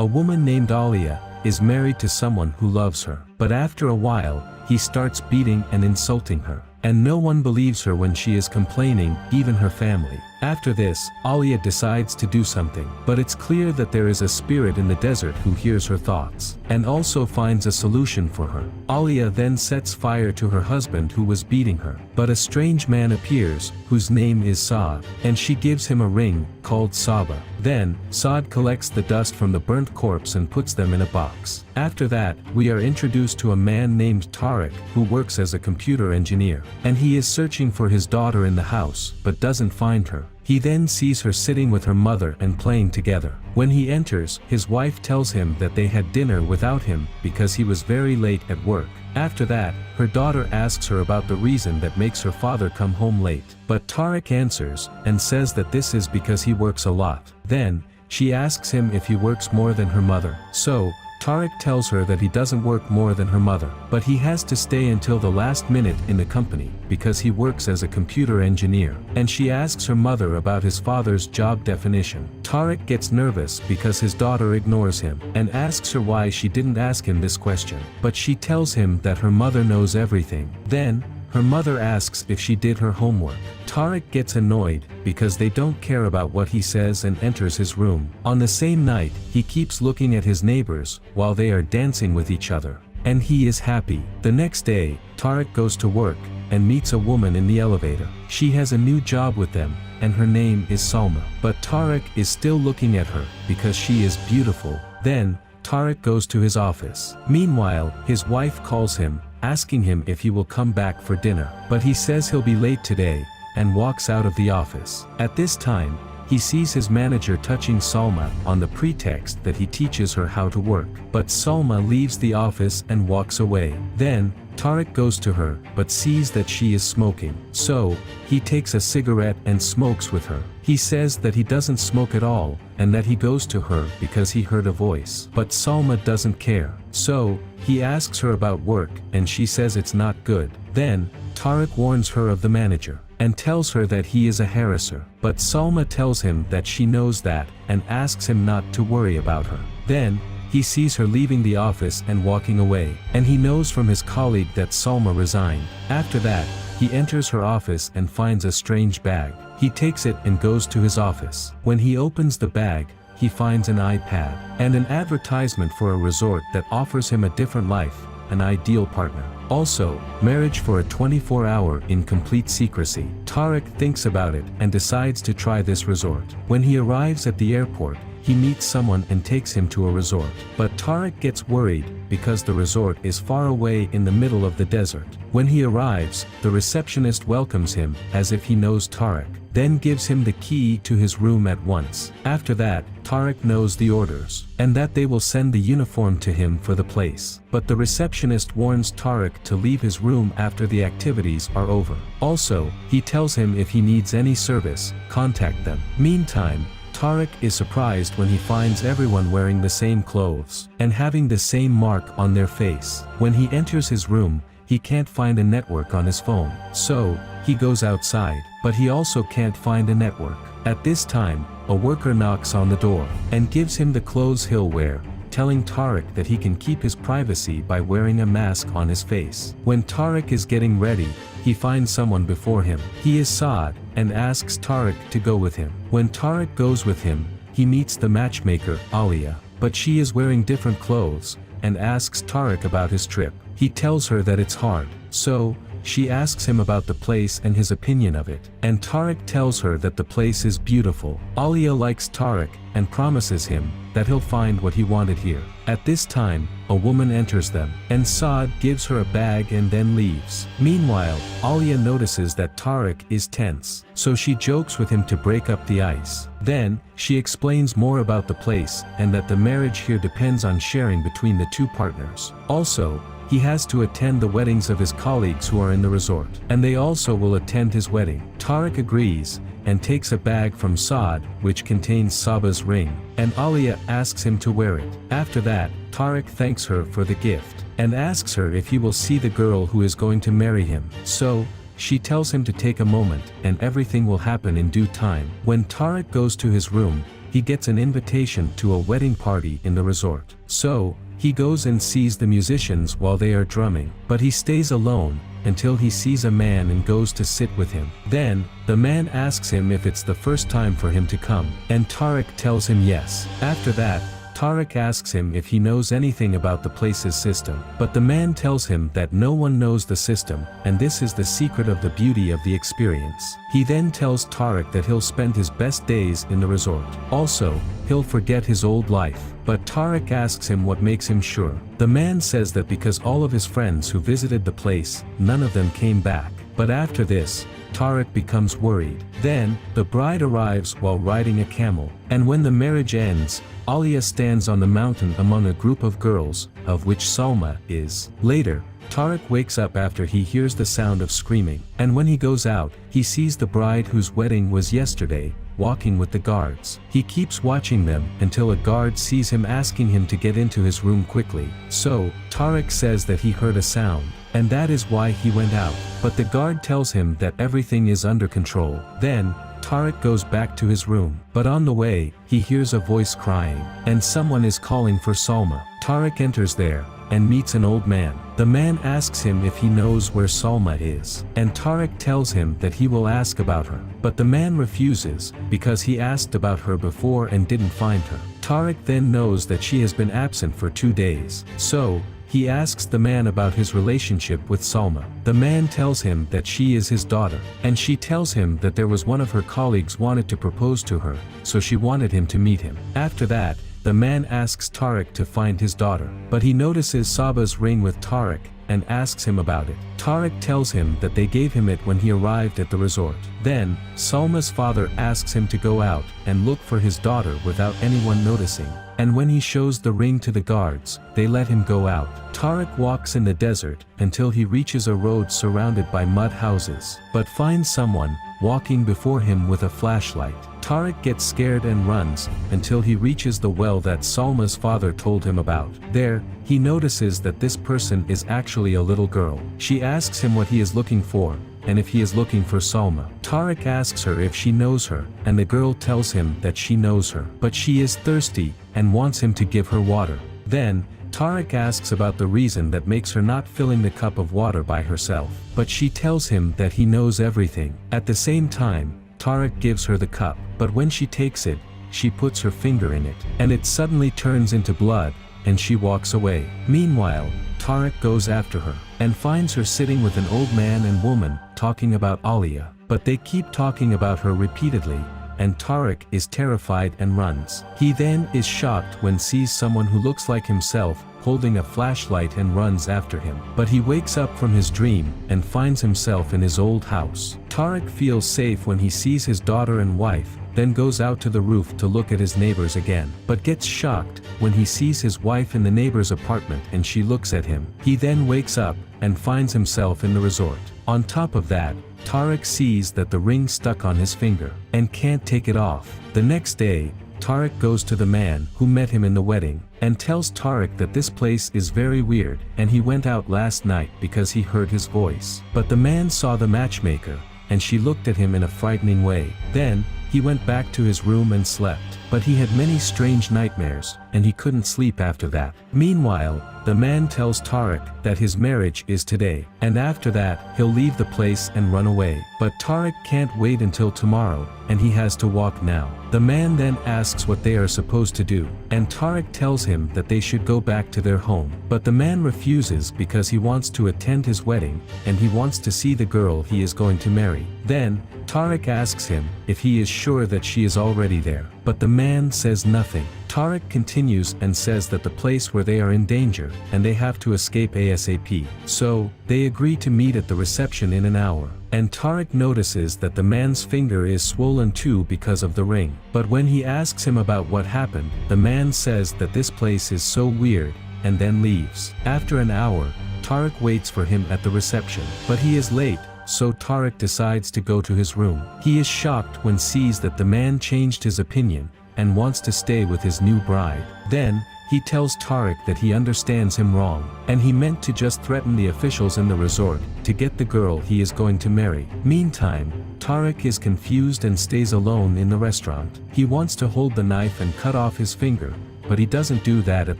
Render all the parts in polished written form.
A woman named Alia is married to someone who loves her. But after a while, he starts beating and insulting her. And no one believes her when she is complaining, even her family. After this, Alia decides to do something, but it's clear that there is a spirit in the desert who hears her thoughts, and also finds a solution for her. Alia then sets fire to her husband who was beating her, but a strange man appears, whose name is Saad, and she gives him a ring, called Saba. Then, Saad collects the dust from the burnt corpse and puts them in a box. After that, we are introduced to a man named Tariq, who works as a computer engineer, and he is searching for his daughter in the house, but doesn't find her. He then sees her sitting with her mother and playing together. When he enters, his wife tells him that they had dinner without him because he was very late at work. After that, her daughter asks her about the reason that makes her father come home late. But Tariq answers, and says that this is because he works a lot. Then, she asks him if he works more than her mother. So, Tariq tells her that he doesn't work more than her mother, but he has to stay until the last minute in the company, because he works as a computer engineer. And she asks her mother about his father's job definition. Tariq gets nervous because his daughter ignores him, and asks her why she didn't ask him this question. But she tells him that her mother knows everything. Then, her mother asks if she did her homework. Tariq gets annoyed, because they don't care about what he says, and enters his room. On the same night, he keeps looking at his neighbors, while they are dancing with each other. And he is happy. The next day, Tariq goes to work, and meets a woman in the elevator. She has a new job with them, and her name is Salma. But Tariq is still looking at her, because she is beautiful. Then, Tariq goes to his office. Meanwhile, his wife calls him, asking him if he will come back for dinner. But he says he'll be late today, and walks out of the office. At this time, he sees his manager touching Salma on the pretext that he teaches her how to work. But Salma leaves the office and walks away. Then, Tariq goes to her, but sees that she is smoking. So, he takes a cigarette and smokes with her. He says that he doesn't smoke at all, and that he goes to her because he heard a voice. But Salma doesn't care. So, he asks her about work, and she says it's not good. Then, Tariq warns her of the manager, and tells her that he is a harasser. But Salma tells him that she knows that, and asks him not to worry about her. Then, he sees her leaving the office and walking away, and he knows from his colleague that Salma resigned. After that, he enters her office and finds a strange bag. He takes it and goes to his office. When he opens the bag, he finds an iPad, and an advertisement for a resort that offers him a different life, an ideal partner. Also, marriage for a 24-hour in complete secrecy. Tariq thinks about it and decides to try this resort. When he arrives at the airport, he meets someone and takes him to a resort. But Tariq gets worried, because the resort is far away in the middle of the desert. When he arrives, the receptionist welcomes him, as if he knows Tariq, then gives him the key to his room at once. After that, Tariq knows the orders, and that they will send the uniform to him for the place. But the receptionist warns Tariq to leave his room after the activities are over. Also, he tells him if he needs any service, contact them. Meantime, Tariq is surprised when he finds everyone wearing the same clothes, and having the same mark on their face. When he enters his room, he can't find a network on his phone. So, he goes outside, but he also can't find a network. At this time, a worker knocks on the door, and gives him the clothes he'll wear, telling Tariq that he can keep his privacy by wearing a mask on his face. When Tariq is getting ready, he finds someone before him. He is Saad, and asks Tariq to go with him. When Tariq goes with him, he meets the matchmaker, Alia, but she is wearing different clothes, and asks Tariq about his trip. He tells her that it's hard. So, she asks him about the place and his opinion of it. And Tariq tells her that the place is beautiful. Alia likes Tariq, and promises him that he'll find what he wanted here. At this time, a woman enters them, and Saad gives her a bag and then leaves. Meanwhile, Alia notices that Tariq is tense, so she jokes with him to break up the ice. Then, she explains more about the place, and that the marriage here depends on sharing between the two partners. Also, he has to attend the weddings of his colleagues who are in the resort, and they also will attend his wedding. Tariq agrees, and takes a bag from Saad, which contains Saba's ring, and Alia asks him to wear it. After that, Tariq thanks her for the gift, and asks her if he will see the girl who is going to marry him. So, she tells him to take a moment, and everything will happen in due time. When Tariq goes to his room, he gets an invitation to a wedding party in the resort. So, he goes and sees the musicians while they are drumming, but he stays alone until he sees a man and goes to sit with him. Then, the man asks him if it's the first time for him to come, and Tarek tells him yes. After that, Tarek asks him if he knows anything about the place's system, but the man tells him that no one knows the system, and this is the secret of the beauty of the experience. He then tells Tarek that he'll spend his best days in the resort. Also, he'll forget his old life, but Tarek asks him what makes him sure. The man says that because all of his friends who visited the place, none of them came back. But after this, Tarek becomes worried. Then, the bride arrives while riding a camel, and when the marriage ends, Alia stands on the mountain among a group of girls, of which Salma is. Later, Tarek wakes up after he hears the sound of screaming, and when he goes out, he sees the bride whose wedding was yesterday, walking with the guards. He keeps watching them until a guard sees him asking him to get into his room quickly. So, Tarek says that he heard a sound, and that is why he went out. But the guard tells him that everything is under control. Then, Tarek goes back to his room, but on the way, he hears a voice crying, and someone is calling for Salma. Tarek enters there, and meets an old man. The man asks him if he knows where Salma is, and Tarek tells him that he will ask about her. But the man refuses, because he asked about her before and didn't find her. Tarek then knows that she has been absent for 2 days. So, he asks the man about his relationship with Salma. The man tells him that she is his daughter, and she tells him that there was one of her colleagues wanted to propose to her, so she wanted him to meet him. After that, the man asks Tarek to find his daughter, but he notices Saba's ring with Tarek, and asks him about it. Tarek tells him that they gave him it when he arrived at the resort. Then, Salma's father asks him to go out and look for his daughter without anyone noticing, and when he shows the ring to the guards, they let him go out. Tarek walks in the desert until he reaches a road surrounded by mud houses, but finds someone walking before him with a flashlight. Tarek gets scared and runs until he reaches the well that Salma's father told him about. There, he notices that this person is actually a little girl. She asks him what he is looking for, and if he is looking for Salma. Tarek asks her if she knows her, and the girl tells him that she knows her, but she is thirsty, and wants him to give her water. Then, Tarek asks about the reason that makes her not filling the cup of water by herself, but she tells him that he knows everything. At the same time, Tarek gives her the cup, but when she takes it, she puts her finger in it, and it suddenly turns into blood, and she walks away. Meanwhile, Tarek goes after her, and finds her sitting with an old man and woman, talking about Alia, but they keep talking about her repeatedly, and Tarek is terrified and runs. He then is shocked when sees someone who looks like himself, holding a flashlight and runs after him. But he wakes up from his dream, and finds himself in his old house. Tarek feels safe when he sees his daughter and wife, then goes out to the roof to look at his neighbors again, but gets shocked when he sees his wife in the neighbor's apartment and she looks at him. He then wakes up, and finds himself in the resort. On top of that, Tarek sees that the ring stuck on his finger, and can't take it off. The next day, Tarek goes to the man who met him in the wedding, and tells Tarek that this place is very weird, and he went out last night because he heard his voice. But the man saw the matchmaker, and she looked at him in a frightening way. Then, he went back to his room and slept, but he had many strange nightmares, and he couldn't sleep after that. Meanwhile, the man tells Tarek that his marriage is today, and after that, he'll leave the place and run away. But Tarek can't wait until tomorrow, and he has to walk now. The man then asks what they are supposed to do, and Tarek tells him that they should go back to their home. But the man refuses because he wants to attend his wedding, and he wants to see the girl he is going to marry. Then, Tarek asks him if he is sure that she is already there, but the man says nothing. Tarek continues and says that the place where they are in danger, and they have to escape ASAP. So, they agree to meet at the reception in an hour. And Tarek notices that the man's finger is swollen too because of the ring. But when he asks him about what happened, the man says that this place is so weird, and then leaves. After an hour, Tarek waits for him at the reception, but he is late. So Tarek decides to go to his room. He is shocked when sees that the man changed his opinion, and wants to stay with his new bride. Then, he tells Tarek that he understands him wrong, and he meant to just threaten the officials in the resort, to get the girl he is going to marry. Meantime, Tarek is confused and stays alone in the restaurant. He wants to hold the knife and cut off his finger, but he doesn't do that at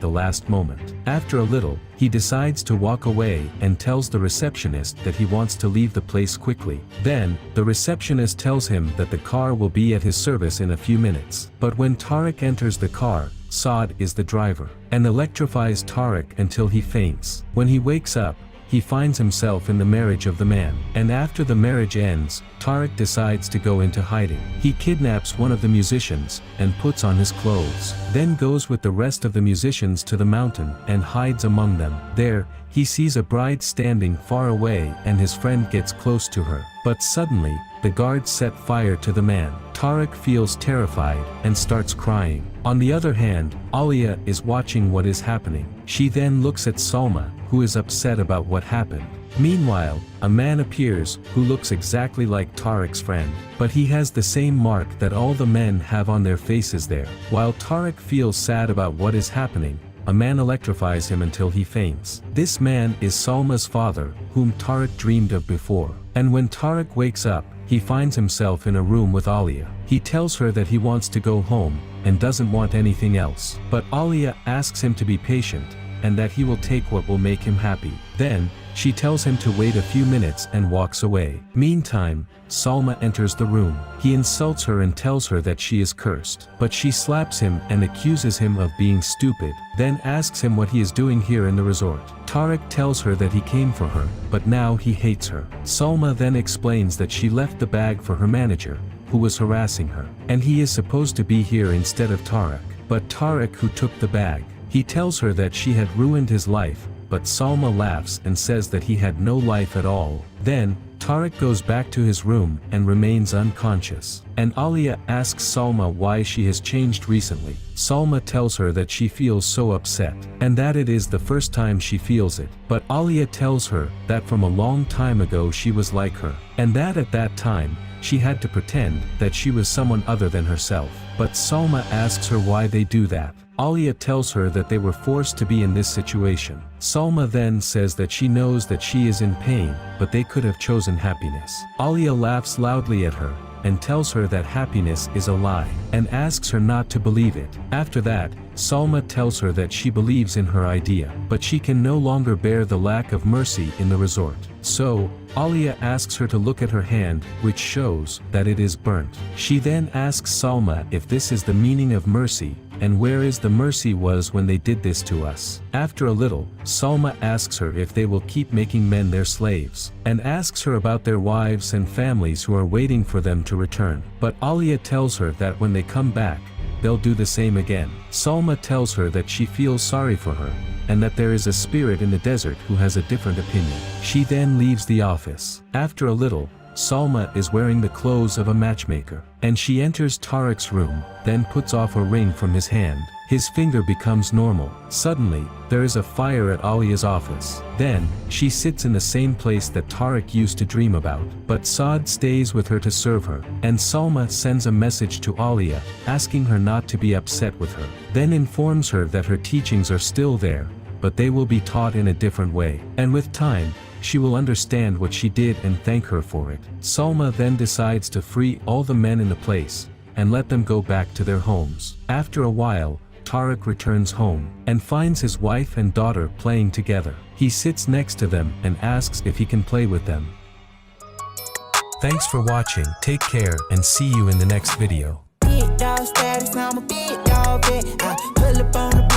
the last moment. After a little, he decides to walk away and tells the receptionist that he wants to leave the place quickly. Then, the receptionist tells him that the car will be at his service in a few minutes. But when Tarek enters the car, Saad is the driver, and electrifies Tarek until he faints. When he wakes up, he finds himself in the marriage of the man. And after the marriage ends, Tarek decides to go into hiding. He kidnaps one of the musicians and puts on his clothes, then goes with the rest of the musicians to the mountain and hides among them. There, he sees a bride standing far away and his friend gets close to her. But suddenly, the guards set fire to the man. Tarek feels terrified and starts crying. On the other hand, Alia is watching what is happening. She then looks at Salma, who is upset about what happened. Meanwhile, a man appears who looks exactly like Tarek's friend, but he has the same mark that all the men have on their faces there. While Tarek feels sad about what is happening, a man electrifies him until he faints. This man is Salma's father, whom Tarek dreamed of before. And when Tarek wakes up, he finds himself in a room with Alia. He tells her that he wants to go home, and doesn't want anything else. But Alia asks him to be patient, and that he will take what will make him happy. Then, she tells him to wait a few minutes and walks away. Meantime, Salma enters the room. He insults her and tells her that she is cursed. But she slaps him and accuses him of being stupid, then asks him what he is doing here in the resort. Tarek tells her that he came for her, but now he hates her. Salma then explains that she left the bag for her manager, who was harassing her, and he is supposed to be here instead of Tarek. But Tarek who took the bag. He tells her that she had ruined his life, but Salma laughs and says that he had no life at all. Then, Tarek goes back to his room and remains unconscious. And Alia asks Salma why she has changed recently. Salma tells her that she feels so upset, and that it is the first time she feels it. But Alia tells her that from a long time ago she was like her, and that at that time, she had to pretend that she was someone other than herself. But Salma asks her why they do that. Alia tells her that they were forced to be in this situation. Salma then says that she knows that she is in pain, but they could have chosen happiness. Alia laughs loudly at her, and tells her that happiness is a lie, and asks her not to believe it. After that, Salma tells her that she believes in her idea, but she can no longer bear the lack of mercy in the resort. So, Alia asks her to look at her hand, which shows that it is burnt. She then asks Salma if this is the meaning of mercy, and where is the mercy was when they did this to us. After a little, Salma asks her if they will keep making men their slaves, and asks her about their wives and families who are waiting for them to return. But Alia tells her that when they come back, they'll do the same again. Salma tells her that she feels sorry for her, and that there is a spirit in the desert who has a different opinion. She then leaves the office. After a little, Salma is wearing the clothes of a matchmaker, and she enters Tarek's room, then puts off a ring from his hand. His finger becomes normal. Suddenly, there is a fire at Alia's office. Then, she sits in the same place that Tarek used to dream about. But Saad stays with her to serve her, and Salma sends a message to Alia, asking her not to be upset with her. Then informs her that her teachings are still there, but they will be taught in a different way. And with time, she will understand what she did and thank her for it. Salma then decides to free all the men in the place, and let them go back to their homes. After a while, Tarek returns home, and finds his wife and daughter playing together. He sits next to them and asks if he can play with them. Thanks for watching, take care and see you in the next video. Big dog status, I'm a big dog vet. I pull up on the